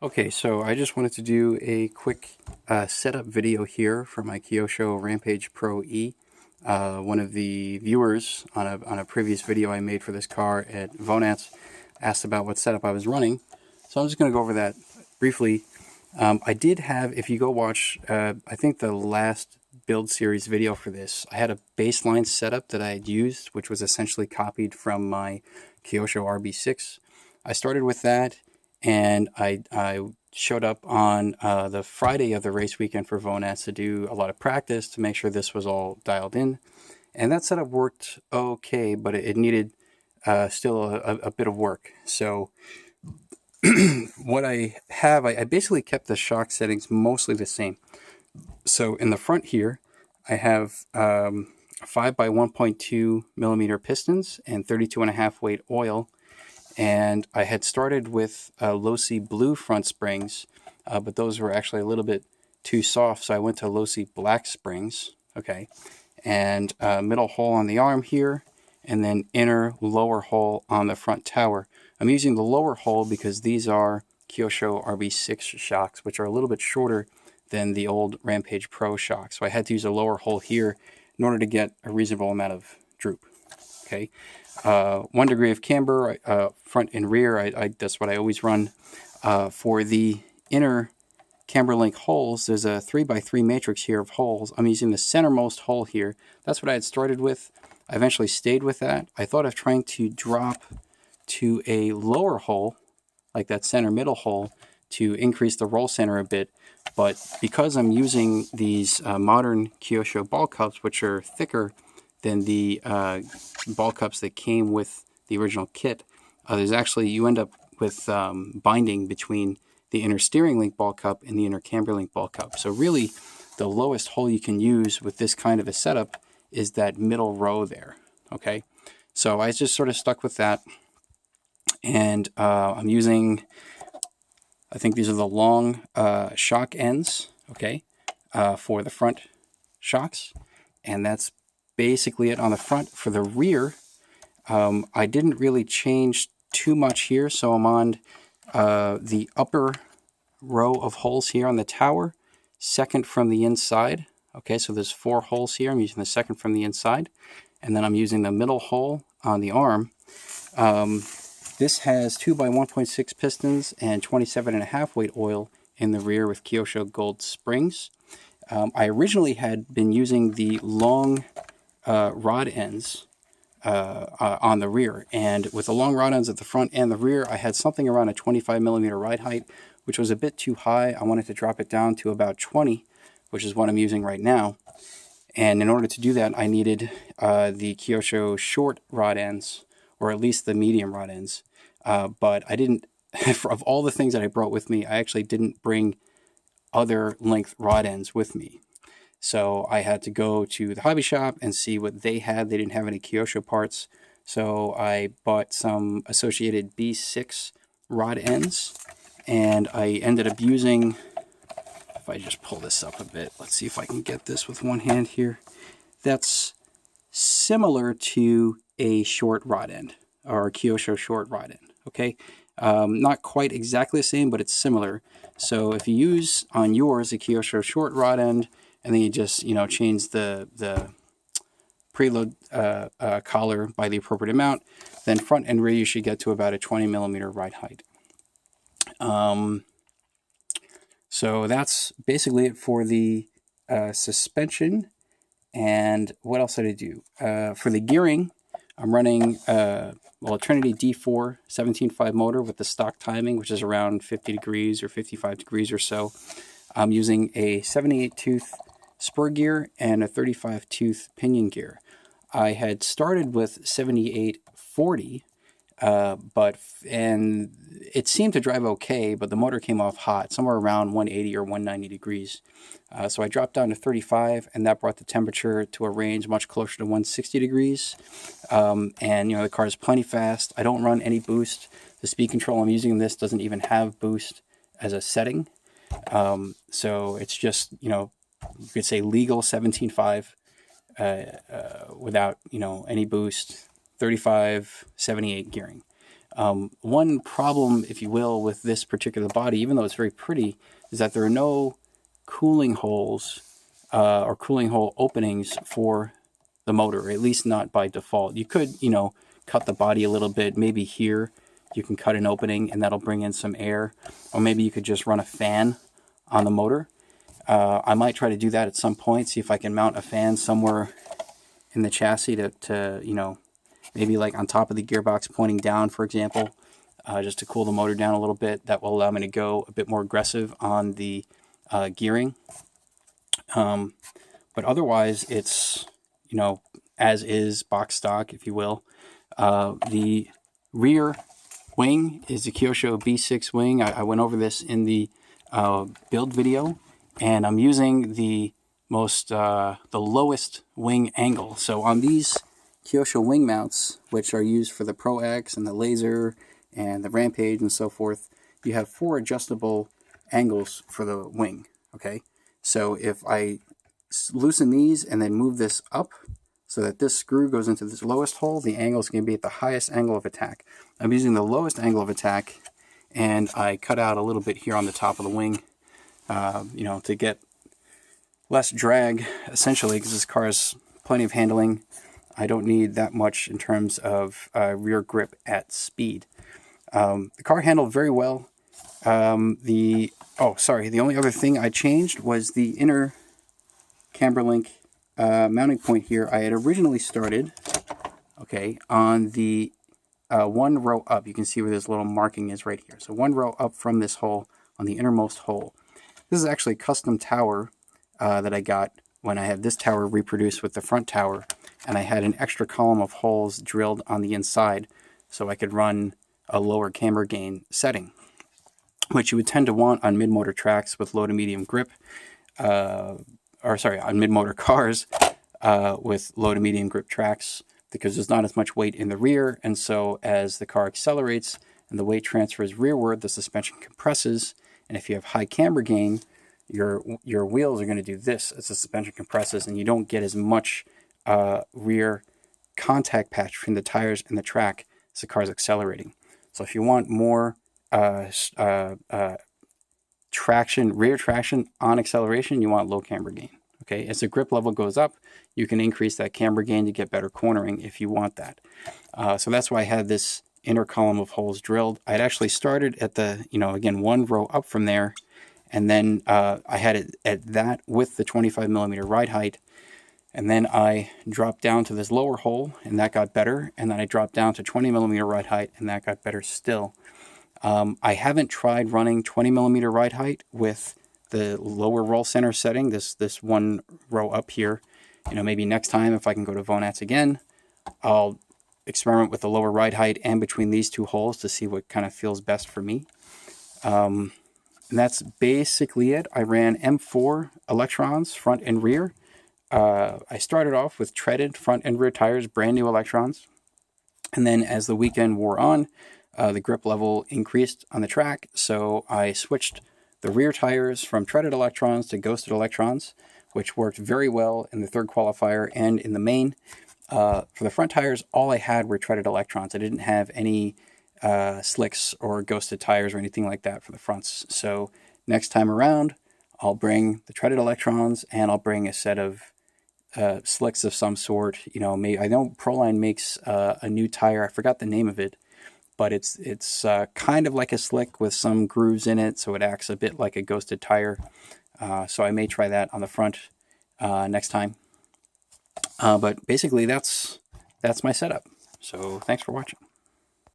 Okay, so I just wanted to do a quick setup video here for my Kyosho Rampage Pro E. One of the viewers on a previous video I made for this car at VONATS asked about what setup I was running, so I'm just going to go over that briefly. I did have, if you go watch, I think the last build series video for this, I had a baseline setup that I had used, which was essentially copied from my Kyosho RB6. I started with that, and I showed up on the Friday of the race weekend for VONATS to do a lot of practice to make sure this was all dialed in. And that setup worked okay, but it needed still a bit of work. So what I have, I basically kept the shock settings mostly the same. So in the front here, I have 5 by 1.2 millimeter pistons and 32.5 weight oil. And I had started with low-C blue front springs, but those were actually a little bit too soft, so I went to low-C black springs, okay, and middle hole on the arm here, and then inner lower hole on the front tower. I'm using the lower hole because these are Kyosho RB6 shocks, which are a little bit shorter than the old Rampage Pro shocks, so I had to use a lower hole here in order to get a reasonable amount of droop, okay. 1 degree of camber, front and rear, that's what I always run. For the inner camber link holes, there's a 3x3 matrix here of holes. I'm using the centermost hole here. That's what I had started with. I eventually stayed with that. I thought of trying to drop to a lower hole, like that center middle hole, to increase the roll center a bit. But because I'm using these modern Kyosho ball cups, which are thicker than the ball cups that came with the original kit, there's actually, you end up with binding between the inner steering link ball cup and the inner camber link ball cup. So really, the lowest hole you can use with this kind of a setup is that middle row there, okay? So I just sort of stuck with that, and I'm using, I think these are the long shock ends, okay, for the front shocks, and that's basically it on the front. For the rear, I didn't really change too much here, so I'm on the upper row of holes here on the tower, second from the inside. Okay, so there's 4 holes here. I'm using the second from the inside, and then I'm using the middle hole on the arm. This has 2 by 1.6 pistons and 27.5 weight oil in the rear with Kyosho Gold springs. I originally had been using the long rod ends on the rear, and with the long rod ends at the front and the rear, I had something around a 25 millimeter ride height, which was a bit too high. I wanted to drop it down to about 20, which is what I'm using right now. And in order to do that, I needed the Kyosho short rod ends, or at least the medium rod ends. But I didn't, of all the things that I brought with me, I actually didn't bring other length rod ends with me. So I had to go to the hobby shop and see what they had. They didn't have any Kyosho parts. So I bought some associated B6 rod ends, and I ended up using, if I just pull this up a bit, let's see if I can get this with one hand here. That's similar to a short rod end, or a Kyosho short rod end, okay? Not quite exactly the same, but it's similar. So if you use on yours a Kyosho short rod end, and then you just, change the preload collar by the appropriate amount, then front and rear you should get to about a 20 millimeter ride height. So that's basically it for the suspension. And what else did I do? For the gearing, I'm running a Trinity D4 17.5 motor with the stock timing, which is around 50 degrees or 55 degrees or so. I'm using a 78 tooth spur gear and a 35 tooth pinion gear. I had started with 78/40, and it seemed to drive okay, but the motor came off hot, somewhere around 180 or 190 degrees. So I dropped down to 35, and that brought the temperature to a range much closer to 160 degrees. And the car is plenty fast. I don't run any boost. The speed control I'm using in this doesn't even have boost as a setting. So it's just, you could say legal 17.5 without, any boost, 35, 78 gearing. One problem, if you will, with this particular body, even though it's very pretty, is that there are no cooling holes or cooling hole openings for the motor, at least not by default. You could, you know, cut the body a little bit. Maybe here you can cut an opening and that'll bring in some air. Or maybe you could just run a fan on the motor. I might try to do that at some point, see if I can mount a fan somewhere in the chassis to you know, maybe like on top of the gearbox pointing down, for example, just to cool the motor down a little bit. That will allow me to go a bit more aggressive on the gearing. But otherwise, it's, you know, as is, box stock, if you will. The rear wing is the Kyosho B6 wing. I went over this in the build video, and I'm using the lowest wing angle. So on these Kyosho wing mounts, which are used for the Pro X and the Laser and the Rampage and so forth, you have 4 adjustable angles for the wing. Okay, so if I loosen these and then move this up so that this screw goes into this lowest hole, the angle is going to be at the highest angle of attack. I'm using the lowest angle of attack, and I cut out a little bit here on the top of the wing, you know, to get less drag, essentially, because this car has plenty of handling. I don't need that much in terms of rear grip at speed. The car handled very well. The only other thing I changed was the inner Camber link mounting point here. I had originally started, okay, on the 1 row up. You can see where this little marking is right here. So 1 row up from this hole on the innermost hole. This is actually a custom tower that I got when I had this tower reproduced with the front tower, and I had an extra column of holes drilled on the inside so I could run a lower camber gain setting, which you would tend to want on mid-motor tracks with low to medium grip, on mid-motor cars with low to medium grip tracks, because there's not as much weight in the rear, and so as the car accelerates and the weight transfers rearward, the suspension compresses, and if you have high camber gain, your wheels are going to do this as the suspension compresses, and you don't get as much rear contact patch between the tires and the track as the car is accelerating. So if you want more traction, rear traction on acceleration, you want low camber gain. Okay, as the grip level goes up, you can increase that camber gain to get better cornering if you want that. So that's why I had this inner column of holes drilled. I'd actually started at the, you know, again, 1 row up from there, and then I had it at that with the 25mm ride height, and then I dropped down to this lower hole, and that got better, and then I dropped down to 20mm ride height, and that got better still. I haven't tried running 20mm ride height with the lower roll center setting, this 1 row up here. You know, maybe next time if I can go to VONATS again, I'll experiment with the lower ride height and between these 2 holes to see what kind of feels best for me. And that's basically it. I ran M4 Electrons front and rear. I started off with treaded front and rear tires, brand new Electrons. And then as the weekend wore on, the grip level increased on the track, so I switched the rear tires from treaded Electrons to ghosted Electrons, which worked very well in the 3rd qualifier and in the main. For the front tires, all I had were treaded Electrons. I didn't have any slicks or ghosted tires or anything like that for the fronts. So next time around, I'll bring the treaded Electrons, and I'll bring a set of slicks of some sort. You know, I know Proline makes a new tire. I forgot the name of it, but it's kind of like a slick with some grooves in it, so it acts a bit like a ghosted tire. So I may try that on the front next time. But basically, that's my setup. So thanks for watching.